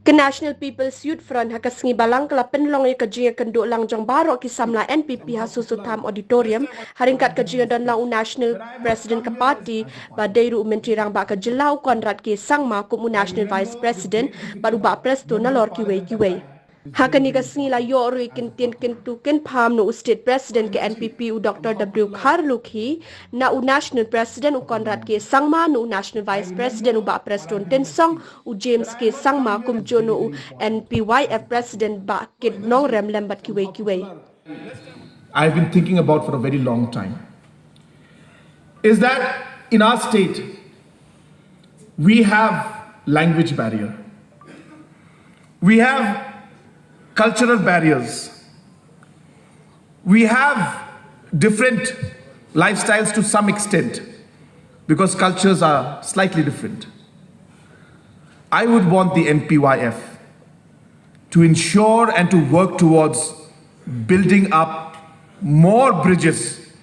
Ke National People's Youth Front hakasengi balang kala Pynlong ka iakynduhlang jang baro ki samla NPP ha Soso Tham Auditorium haringkat ka dan lang National President ka party ba deiru menteri rang ba ka jelau konrad ki sangma kumu National Vice President baru ba presto na lor kiwe. Hakani ka singila yoru ikin pam no State President ke NPP u Dr. W. Kharlukhi na u National President u Konrad ke Sangma no National Vice President u ba Preston Tensong u James ke Sangma kum jono u NPYF President ba kid nong rem lembat kiwe. I've been thinking about for a very long time is that in our state we have language barrier, we have cultural barriers, we have different lifestyles to some extent because cultures are slightly different. I would want the NPYF to ensure and to work towards building up more bridges,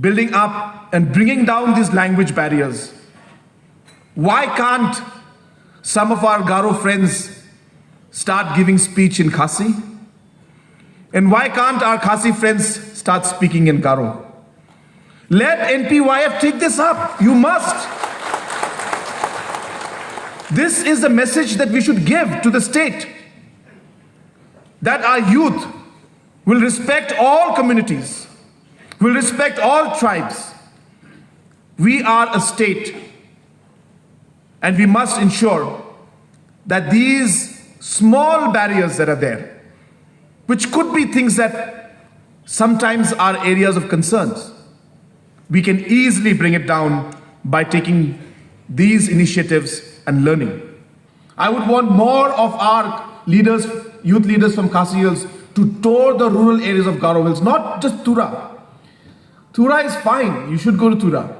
building up and bringing down these language barriers. Why can't some of our Garo friends start giving speech in Khasi? And why can't our Khasi friends start speaking in Garo? Let NPYF take this up. You must. This is the message that we should give to the state, that our youth will respect all communities, will respect all tribes. We are a state, and we must ensure that these small barriers that are there, which could be things that sometimes are areas of concerns, we can easily bring it down by taking these initiatives and learning. I would want more of our leaders, youth leaders from Khasi Hills to tour the rural areas of Garo Hills, not just Tura. Tura is fine, you should go to Tura.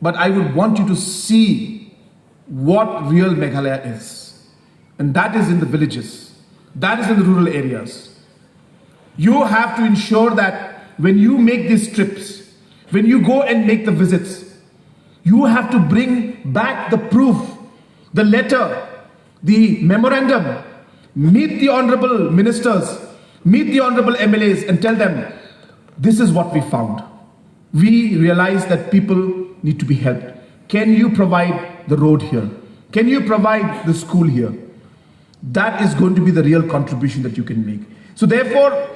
But I would want you to see what real Meghalaya is. And that is in the villages, that is in the rural areas. You have to ensure that when you make these trips, when you go and make the visits, you have to bring back the proof, the letter, the memorandum, meet the honorable ministers, meet the honorable MLAs and tell them, this is what we found. We realize that people need to be helped. Can you provide the road here? Can you provide the school here? That is going to be the real contribution that you can make. So therefore,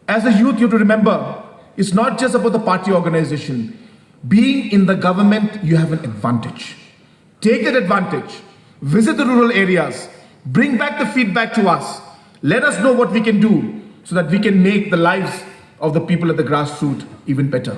as a youth, you have to remember, it's not just about the party organization. Being in the government, you have an advantage. Take that advantage. Visit the rural areas. Bring back the feedback to us. Let us know what we can do so that we can make the lives of the people at the grassroots even better.